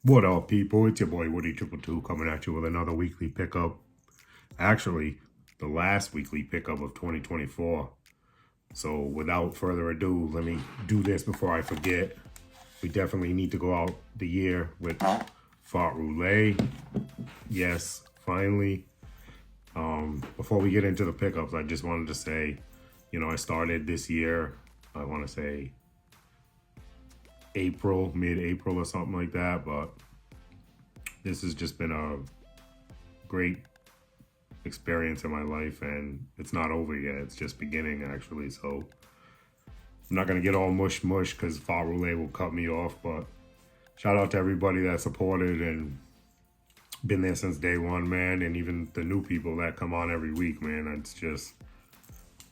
What up, people? It's your boy Woody222 coming at you with another weekly pickup. Actually, the last weekly pickup of 2024. So without further ado, let me do this before I forget. We definitely need to go out the year with Fart Roulette. Yes, finally. Before we get into the pickups, I just wanted to say, I started this year, I want to say April, mid-April or something like that, but this has just been a great experience in my life, and it's not over yet. It's just beginning, actually. So I'm not gonna get all mush because Fart Roulette will cut me off. But shout out to everybody that supported and been there since day one, man, and even the new people that come on every week, man. It's just,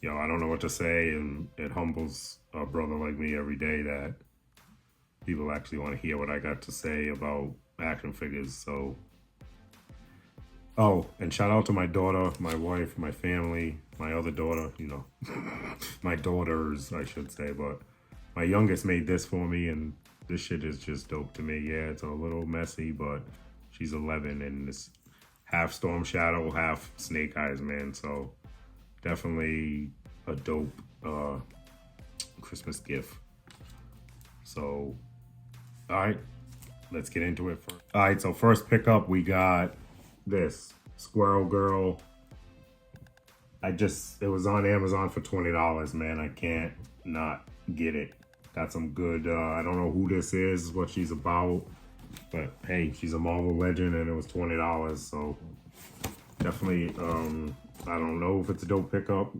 I don't know what to say, and it humbles a brother like me every day that people actually want to hear what I got to say about action figures. So, oh, and shout out to my daughter, my wife, my family, my other daughter, my daughters, I should say, but my youngest made this for me, and this shit is just dope to me. Yeah, it's a little messy, but she's 11, and it's half Storm Shadow, half Snake Eyes, man. So definitely a dope Christmas gift. So, all right, let's get into it first. All right, so first pickup, we got this Squirrel Girl. It was on Amazon for $20, man. I can't not get it. Got some good, I don't know who this is, what she's about, but hey, she's a Marvel legend and it was $20. So definitely, I don't know if it's a dope pickup.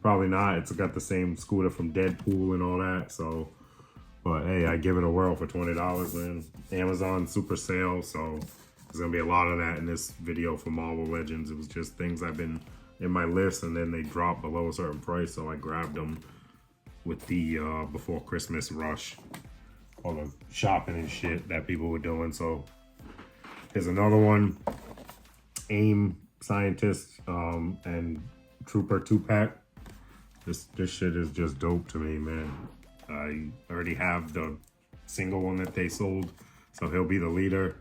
Probably not. It's got the same scooter from Deadpool and all that. So, but hey, I give it a whirl for $20, man. Amazon super sale. So there's gonna be a lot of that in this video for Marvel Legends. It was just things I've been in my list, and then they dropped below a certain price, so I grabbed them with the before Christmas rush, all the shopping and shit that people were doing. So here's another one, AIM Scientist and Trooper 2-pack. This shit is just dope to me, man. I already have the single one that they sold, so he'll be the leader.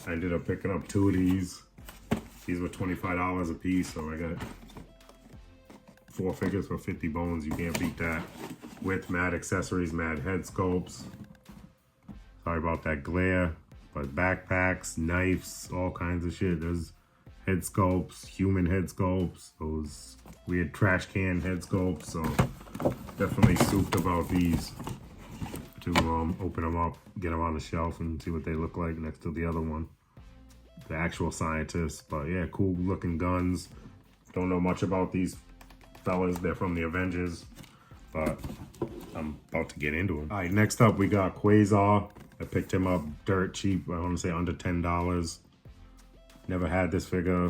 I ended up picking up 2 of these. These were $25 a piece, so I got 4 figures for 50 bones. You can't beat that. With mad accessories, mad head sculpts. Sorry about that glare, but backpacks, knives, all kinds of shit. There's head sculpts, human head sculpts, those weird trash can head sculpts. So definitely souped about these to open them up, get them on the shelf, and see what they look like next to the other one, the actual scientists. But yeah, cool looking guns. Don't know much about these fellas. They're from the Avengers, but I'm about to get into them. All right, next up we got Quasar. I picked him up dirt cheap. I want to say under $10. Never had this figure.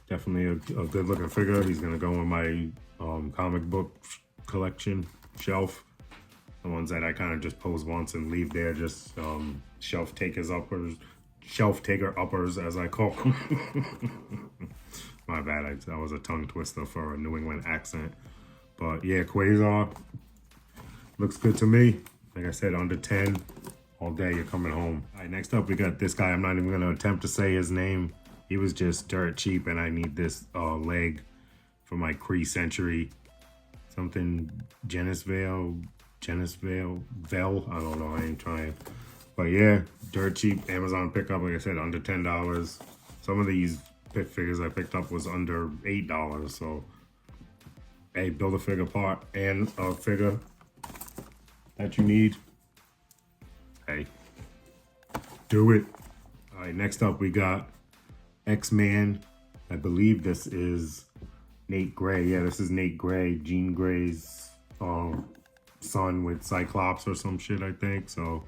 Definitely a good looking figure. He's gonna go in my comic book collection shelf. The ones that I kind of just pose once and leave there, just shelf taker uppers, as I call them. My bad, that was a tongue twister for a New England accent. But yeah, Quasar looks good to me. Like I said, under 10 all day, you're coming home. All right, next up we got this guy. I'm not even gonna attempt to say his name. He was just dirt cheap, and I need this leg for my Kree Century. Something Genisvale, Vel. I don't know, I ain't trying. But yeah, dirt cheap Amazon pickup. Like I said, under $10. Some of these figures I picked up was under $8. So hey, build a figure part and a figure that you need. Hey, do it. All right, next up we got X-Man. I believe this is Nate Gray. Yeah, this is Nate Gray, Jean Grey's son with Cyclops or some shit, I think. So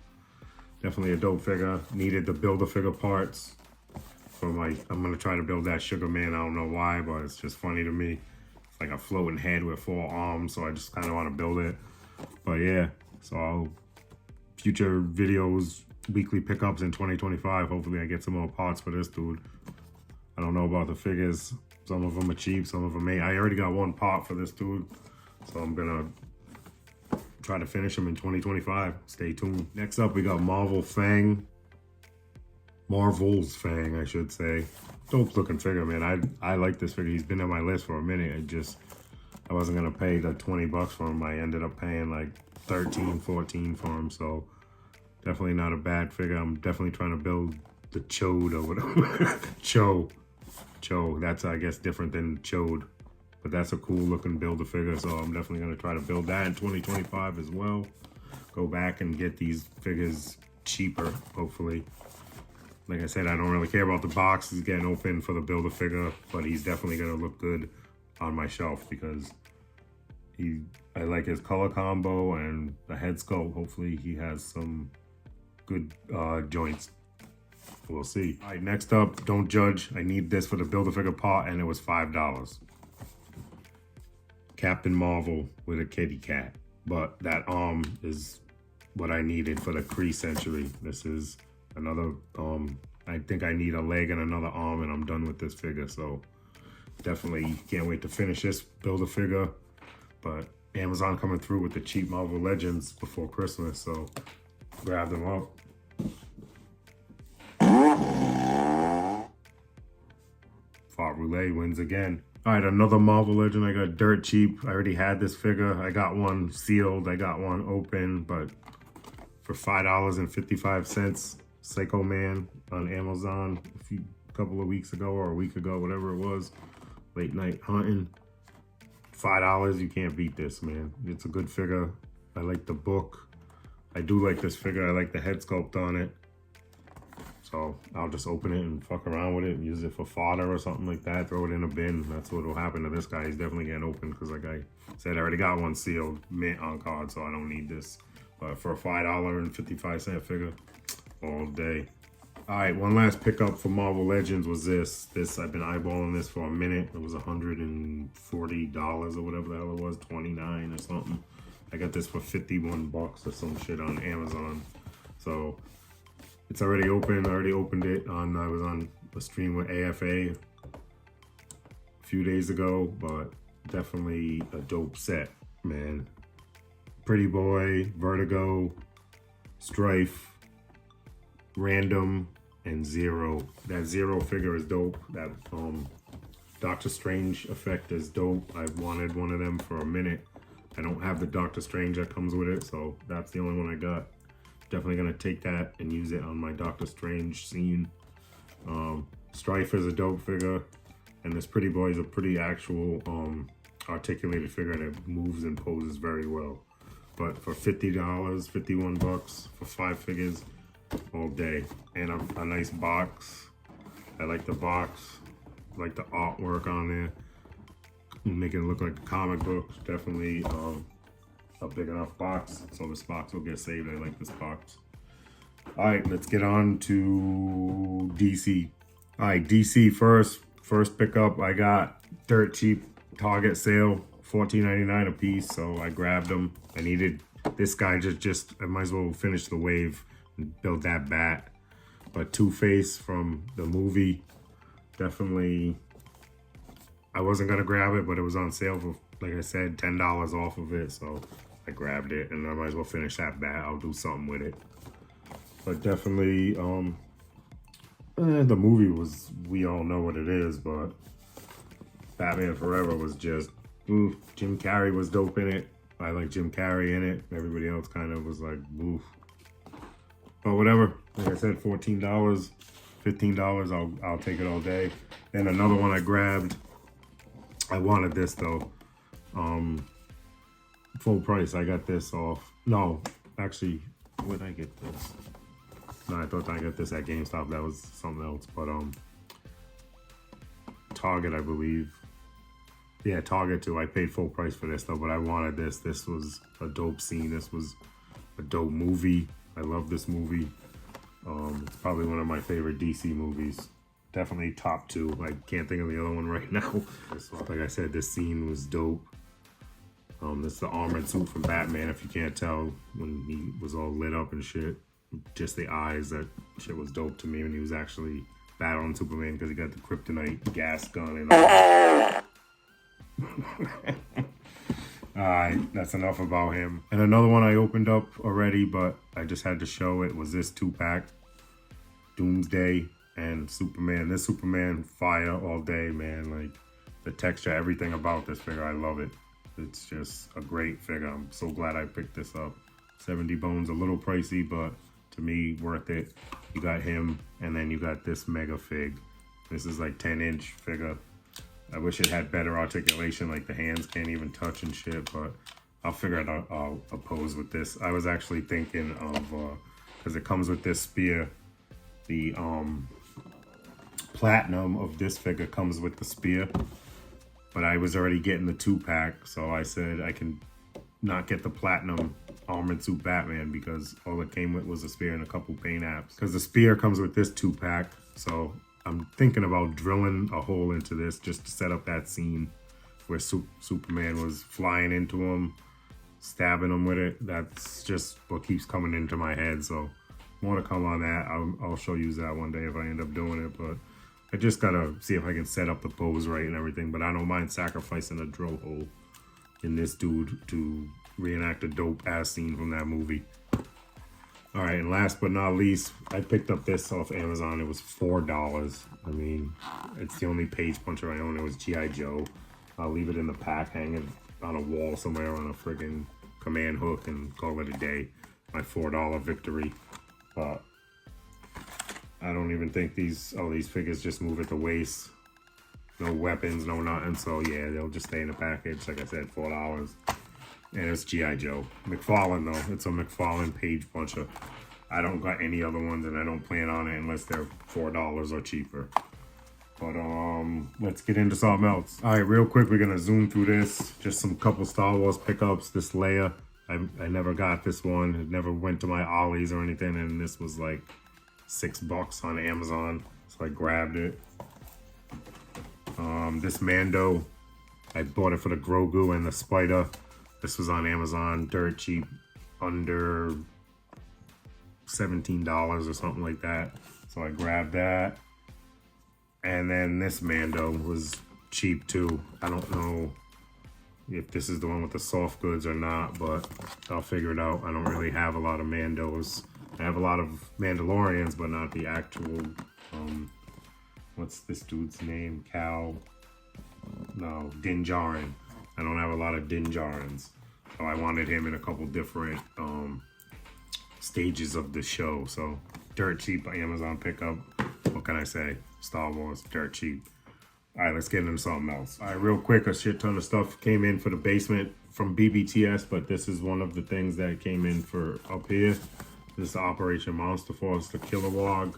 definitely a dope figure. Needed the Build-A-Figure parts for my, I'm gonna try to build that Sugar Man. I don't know why, but it's just funny to me. It's like a floating head with 4 arms, so I just kind of want to build it. But yeah, so future videos, weekly pickups in 2025. Hopefully I get some more parts for this dude. I don't know about the figures. Some of them are cheap, some of them ain't. I already got 1 part for this dude, so I'm gonna try to finish them in 2025. Stay tuned. Next up, we got Marvel's Fang, I should say. Dope looking figure, man. I like this figure. He's been on my list for a minute. I wasn't gonna pay the 20 bucks for him. I ended up paying like 13, 14 for him. So definitely not a bad figure. I'm definitely trying to build the Chode or whatever. Cho. That's, I guess, different than Chode. But that's a cool looking builder figure. So I'm definitely gonna try to build that in 2025 as well. Go back and get these figures cheaper, hopefully. Like I said, I don't really care about the box. He's getting open for the builder figure, but he's definitely gonna look good on my shelf because I like his color combo and the head sculpt. Hopefully he has some good joints. We'll see. All right, next up, don't judge. I need this for the Build-A-Figure part, and it was $5. Captain Marvel with a kitty cat. But that arm is what I needed for the Kree Century. This is another, I think I need a leg and another arm, and I'm done with this figure. So definitely can't wait to finish this Build-A-Figure. But Amazon coming through with the cheap Marvel Legends before Christmas, so grab them up. Fart Roulette wins again. All right, another Marvel Legend. I got dirt cheap. I already had this figure. I got one sealed. I got one open, but for $5.55, Psycho Man on Amazon a couple of weeks ago or a week ago, whatever it was. Late night hunting. $5, you can't beat this, man. It's a good figure. I like the book. I do like this figure. I like the head sculpt on it. So I'll just open it and fuck around with it and use it for fodder or something like that. Throw it in a bin. That's what will happen to this guy. He's definitely getting open because like I said, I already got one sealed, mint on card, so I don't need this. But for a $5.55 figure, all day. All right, one last pickup for Marvel Legends was this. I've been eyeballing this for a minute. It was $140 or whatever the hell it was, 29 or something. I got this for 51 bucks or some shit on Amazon. So it's already open. I already opened it I was on a stream with AFA a few days ago, but definitely a dope set, man. Pretty Boy, Vertigo, Strife, Random, and Zero. That Zero figure is dope. That Doctor Strange effect is dope. I've wanted one of them for a minute. I don't have the Doctor Strange that comes with it, so that's the only one I got. Definitely gonna take that and use it on my Doctor Strange scene. Strife is a dope figure, and this Pretty Boy is a pretty actual articulated figure that moves and poses very well. But for $50, 51 bucks for 5 figures, all day. And a nice box. I like the box. I like the artwork on there. Make it look like a comic book. Definitely a big enough box, so this box will get saved. I like this box. All right, let's get on to DC. All right, DC first pickup. I got dirt cheap Target sale, $14.99 a piece, so I grabbed them. I needed this guy. Just I might as well finish the wave and build that bat. But Two-Face from the movie, definitely. I wasn't gonna grab it, but it was on sale for, like I said, $10 off of it, so I grabbed it, and I might as well finish that bat. I'll do something with it. But definitely, the movie was, we all know what it is, but Batman Forever was just, oof. Jim Carrey was dope in it. I like Jim Carrey in it. Everybody else kind of was like, oof. But whatever, like I said, $14, $15, I'll take it all day. And another one I grabbed, I wanted this though. Full price. I got this off. No, actually, where did I get this? No, I thought I got this at GameStop. That was something else. But Target, I believe. Yeah, Target too. I paid full price for this though, but I wanted this. This was a dope scene. This was a dope movie. I love this movie. It's probably one of my favorite DC movies. Definitely top 2. I can't think of the other one right now. Like I said, this scene was dope. This is the armored suit from Batman, if you can't tell, when he was all lit up and shit. Just the eyes, that shit was dope to me when he was actually battling Superman because he got the kryptonite gas gun and all. Alright, that's enough about him. And another one I opened up already, but I just had to show it, was this 2-pack. Doomsday and Superman. This Superman, fire all day, man. Like, the texture, everything about this figure, I love it. It's just a great figure. I'm so glad I picked this up. 70 bones, a little pricey, but to me, worth it. You got him, and then you got this mega fig. This is like 10-inch figure. I wish it had better articulation, like the hands can't even touch and shit, but I'll figure it out. I'll pose with this. I was actually thinking of, because it comes with this spear, the platinum of this figure comes with the spear, but I was already getting the 2-pack, so I said I can not get the platinum armored suit Batman because all it came with was a spear and a couple paint apps. Because the spear comes with this 2-pack, so I'm thinking about drilling a hole into this just to set up that scene where Superman was flying into him, stabbing him with it. That's just what keeps coming into my head, so more to come on that. I'll show you that one day if I end up doing it, but I just gotta see if I can set up the pose right and everything, but I don't mind sacrificing a drill hole in this dude to reenact a dope-ass scene from that movie. All right, and last but not least, I picked up this off Amazon. It was $4. I mean, it's the only page puncher I own. It was G.I. Joe. I'll leave it in the pack, hanging on a wall somewhere on a friggin' command hook and call it a day. My $4 victory. But I don't even think these figures just move at the waist. No weapons, no nothing. So yeah, they'll just stay in the package. Like I said, $4. And it's G.I. Joe. McFarlane though, it's a McFarlane page puncher. I don't got any other ones and I don't plan on it unless they're $4 or cheaper. But let's get into something else. All right, real quick, we're gonna zoom through this. Just some couple Star Wars pickups. This Leia, I never got this one. It never went to my Ollie's or anything, and this was like $6 on Amazon, so I grabbed it. This Mando, I bought it for the Grogu and the Spider. This was on Amazon, dirt cheap, under $17 or something like that. So I grabbed that. And then this Mando was cheap too. I don't know if this is the one with the soft goods or not, but I'll figure it out. I don't really have a lot of Mandos. I have a lot of Mandalorians, but not the actual, what's this dude's name? Din Djarin. I don't have a lot of Din Djarins. So I wanted him in a couple different stages of the show. So dirt cheap Amazon pickup. What can I say? Star Wars, dirt cheap. All right, let's get into something else. All right, real quick, a shit ton of stuff came in for the basement from BBTS, but this is one of the things that came in for up here. This is Operation Monster Force, the Kilowog.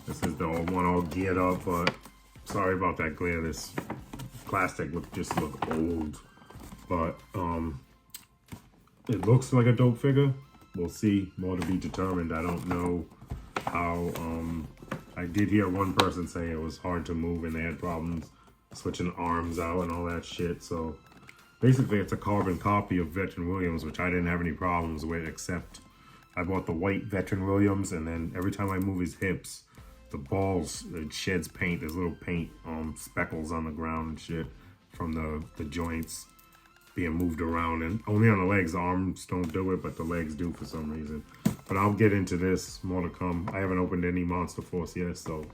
This is the one all geared up, but sorry about that glare. This plastic just look old, but it looks like a dope figure. We'll see, more to be determined. I don't know how, I did hear one person say it was hard to move and they had problems switching arms out and all that shit. So basically it's a carbon copy of Veteran Williams, which I didn't have any problems with, except I bought the white Veteran Williams, and then every time I move his hips, the balls, it sheds paint. There's little paint speckles on the ground and shit from the joints being moved around, and only on the legs. The arms don't do it, but the legs do for some reason. But I'll get into this, more to come. I haven't opened any Monster Force yet, so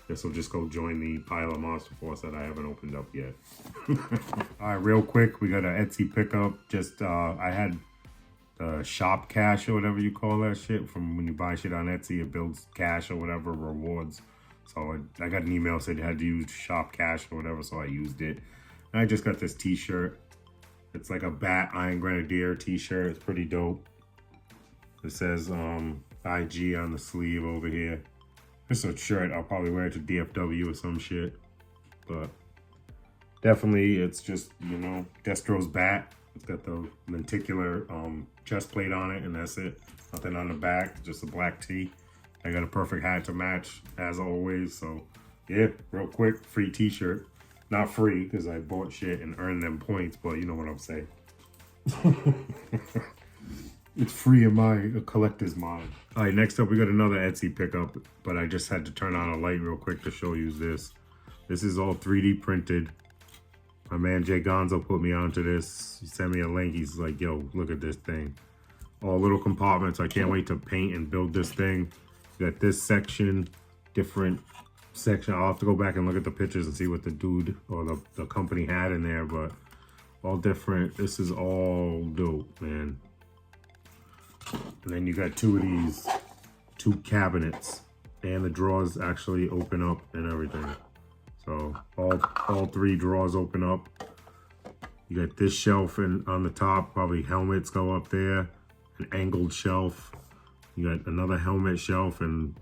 this will just go join the pile of Monster Force that I haven't opened up yet. All right, real quick, we got an Etsy pickup. Just I had the shop cash or whatever you call that shit, from when you buy shit on Etsy, it builds cash or whatever, rewards. So I got an email said you had to use shop cash or whatever, so I used it. And I just got this t-shirt. It's like a Bat Iron Grenadier t-shirt. It's pretty dope. It says IG on the sleeve over here. It's a shirt. I'll probably wear it to DFW or some shit. But definitely it's just, you know, Destro's bat. It's got the lenticular chest plate on it, and that's it. Nothing on the back, just a black tee. I got a perfect hat to match, as always. So yeah, real quick, free t-shirt. Not free, because I bought shit and earned them points, but you know what I'm saying. It's free in my collector's mind. All right, next up, we got another Etsy pickup, but I just had to turn on a light real quick to show you this. This is all 3D printed My man Jay Gonzo put me onto this. He sent me a link. He's like, yo, look at this thing. All little compartments. I can't wait to paint and build this thing. You got this section, different section. I'll have to go back and look at the pictures and see what the dude or the company had in there, but all different. This is all dope, man. And then you got two of these, two cabinets, and the drawers actually open up and everything. So all three drawers open up. You got this shelf and on the top, probably helmets go up there, an angled shelf. You got another helmet shelf, and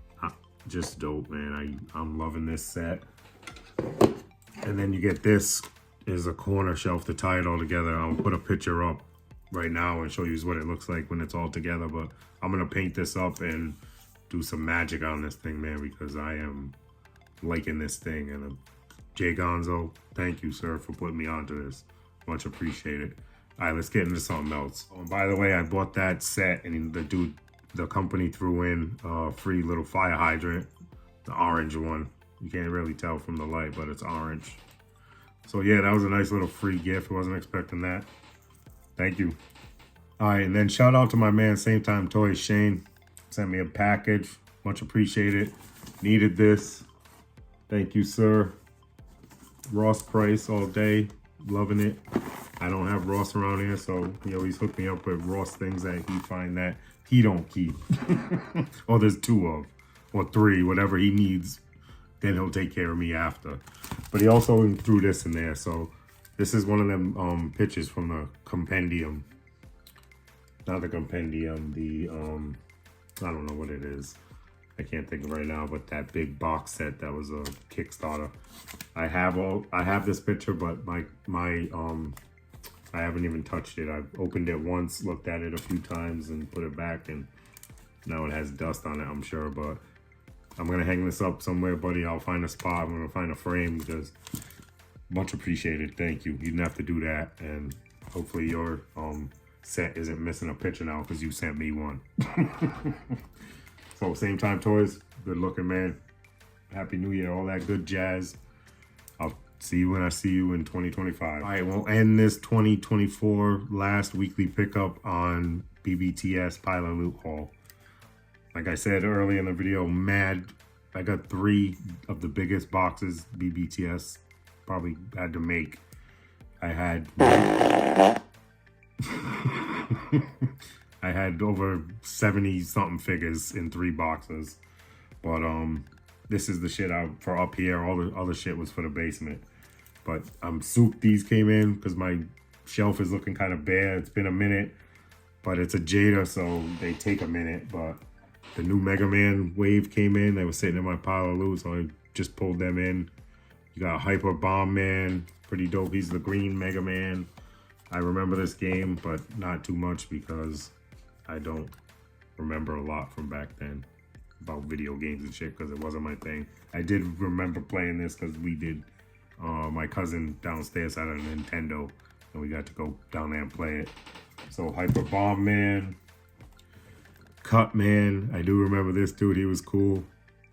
just dope, man. I'm loving this set. And then you get this is a corner shelf to tie it all together. I'll put a picture up right now and show you what it looks like when it's all together, but I'm gonna paint this up and do some magic on this thing, man, because I am liking this thing. And Jay Gonzo, thank you, sir, for putting me onto this. Much appreciated. All right, let's get into something else. Oh, and by the way, I bought that set, and the company threw in a free little fire hydrant, the orange one. You can't really tell from the light, but it's orange. So yeah, that was a nice little free gift. I wasn't expecting that. Thank you. All right, and then shout out to my man, Same Time Toys, Shane. Sent me a package. Much appreciated. Needed this. Thank you, sir. Ross price all day. Loving it. I don't have Ross around here, so he always hook me up with Ross things that he find that he don't keep. Or there's two of, or three, whatever he needs. Then he'll take care of me after. But he also threw this in there. So this is one of them pictures from the compendium. Not the compendium, the I don't know what it is. I can't think of right now, but that big box set that was a Kickstarter. I have this picture, but my I haven't even touched it. I've opened it once, looked at it a few times, and put it back, and now it has dust on it, I'm sure. But I'm gonna hang this up somewhere, buddy. I'll find a spot. I'm gonna find a frame, because much appreciated. Thank you. You didn't have to do that, and hopefully your set isn't missing a picture now because you sent me one. So Same Time Toys, good looking, man. Happy New Year, all that good jazz. I'll see you when I see you in 2025. All right, we'll end this 2024 last weekly pickup on BBTS Pilot Loot Haul. Like I said earlier in the video, I got 3 of the biggest boxes BBTS probably had to make. I had I had over 70 something figures in 3 boxes, but this is the shit out for up here. All the other shit was for the basement, but I'm souped these came in because my shelf is looking kind of bare. It's been a minute, but it's a Jada, so they take a minute. But the new Mega Man wave came in. They were sitting in my pile of loot, so I just pulled them in. You got Hyper Bomb Man, pretty dope. He's the green Mega Man. I remember this game, but not too much because I don't remember a lot from back then about video games and shit, because it wasn't my thing. I did remember playing this because we did, my cousin downstairs had a Nintendo, and we got to go down there and play it. So Hyper Bomb Man, Cut Man, I do remember this dude. He was cool.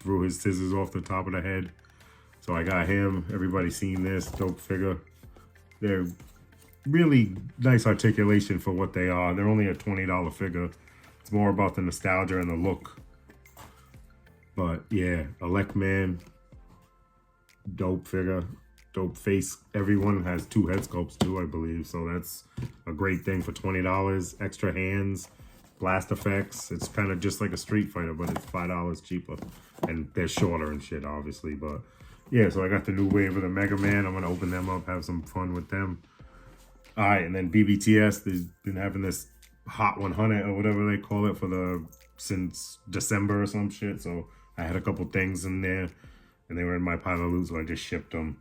Threw his scissors off the top of the head. So I got him. Everybody's seen this dope figure. They're really nice articulation for what they are. They're only a $20 figure. It's more about the nostalgia and the look. But yeah, Elect Man, dope figure, dope face. Everyone has 2 head sculpts too, I believe. So that's a great thing for $20. Extra hands, blast effects. It's kind of just like a Street Fighter, but it's $5 cheaper. And they're shorter and shit, obviously. But yeah, so I got the new wave of the Mega Man. I'm going to open them up, have some fun with them. All right, and then BBTS, they've been having this Hot 100 or whatever they call it since December or some shit. So I had a couple things in there, and they were in my pile of loot, so I just shipped them.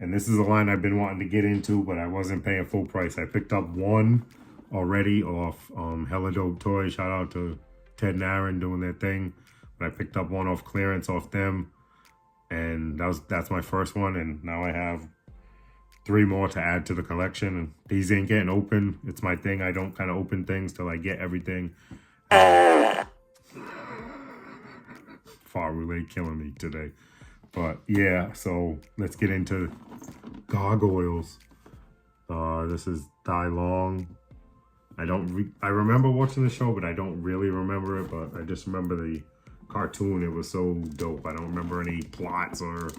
And this is a line I've been wanting to get into, but I wasn't paying full price. I picked up one already off Hella Dope Toys. Shout out to Ted and Aaron doing their thing. But I picked up one off clearance off them, and that's my first one. And now I have 3 more to add to the collection, and these ain't getting open. It's my thing. I don't kind of open things till I get everything. Far Relay killing me today. But yeah, so let's get into Gargoyles. This is Die Long. I remember watching the show, but I don't really remember it. But I just remember the cartoon. It was so dope. I don't remember any plots or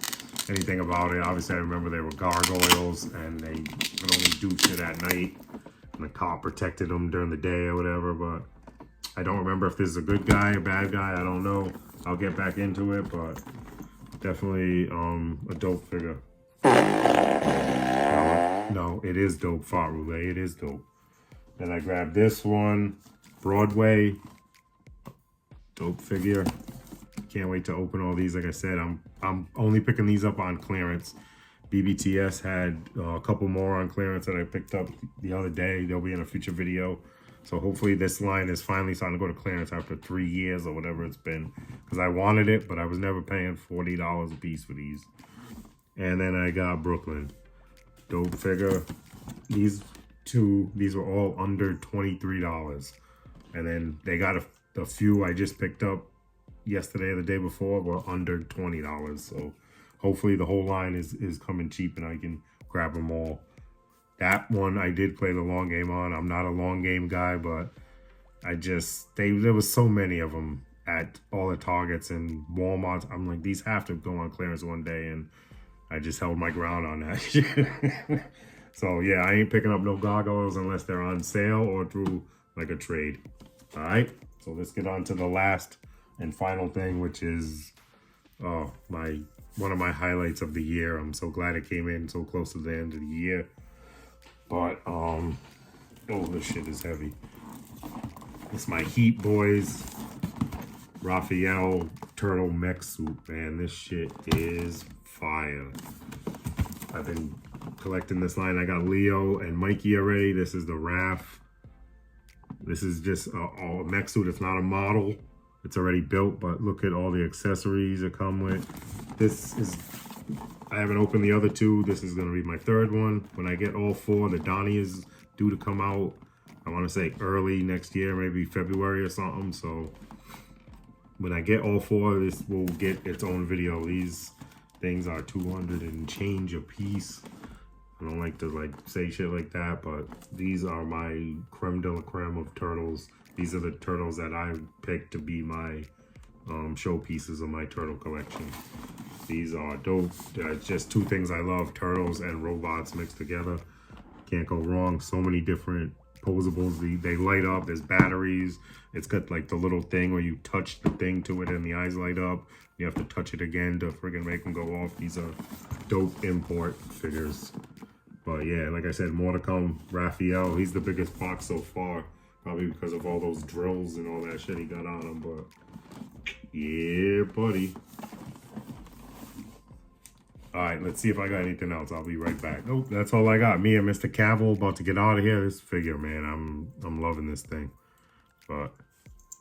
anything about it. Obviously, I remember they were gargoyles and they could only do shit at night. And the cop protected them during the day or whatever. But I don't remember if this is a good guy, a bad guy. I don't know. I'll get back into it, but definitely a dope figure. No, it is dope. Fart Roulette. It is dope. Then I grabbed this one, Broadway. Dope figure. Can't wait to open all these. Like I said, I'm only picking these up on clearance. BBTS had a couple more on clearance that I picked up the other day. They'll be in a future video. So hopefully this line is finally starting to go to clearance after 3 years or whatever it's been. Because I wanted it, but I was never paying $40 a piece for these. And then I got Brooklyn. Dope figure. These were all under $23. And then they got a few I just picked up yesterday or the day before were under $20. So hopefully the whole line is coming cheap and I can grab them all. That one I did play the long game on. I'm not a long game guy, but there was so many of them at all the Targets and Walmarts. I'm like, these have to go on clearance one day, and I just held my ground on that. So yeah, I ain't picking up no gargoyles unless they're on sale or through like a trade. All right, so let's get on to the last and final thing, which is one of my highlights of the year. I'm so glad it came in so close to the end of the year. But oh, this shit is heavy. It's my Heat Boys Raphael Turtle Mech Suit, man. This shit is fire. I've been collecting this line. I got Leo and Mikey already. This is the Raph. This is just a mech suit. It's not a model. It's already built, but look at all the accessories that come with. I haven't opened the other two. This is going to be my third one. When I get all four, the Donnie is due to come out. I want to say early next year, maybe February or something. So when I get all four, this will get its own video. These things are 200 and change a piece. I don't like to say shit like that, but these are my creme de la creme of turtles. These are the turtles that I picked to be my showpieces of my turtle collection. These are dope. Just two things I love, turtles and robots mixed together. Can't go wrong. So many different posables. They light up. There's batteries. It's got like the little thing where you touch the thing to it and the eyes light up. You have to touch it again to friggin' make them go off. These are dope import figures. But yeah, like I said, more to come. Raphael, he's the biggest box so far. Probably because of all those drills and all that shit he got on him. But yeah, buddy. All right, let's see if I got anything else. I'll be right back. Nope, that's all I got. Me and Mr. Cavill about to get out of here. This figure, man, I'm loving this thing. But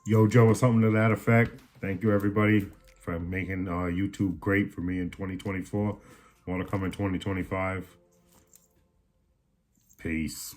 Yo Joe or something to that effect. Thank you, everybody, for making YouTube great for me in 2024. More to come in 2025. Peace.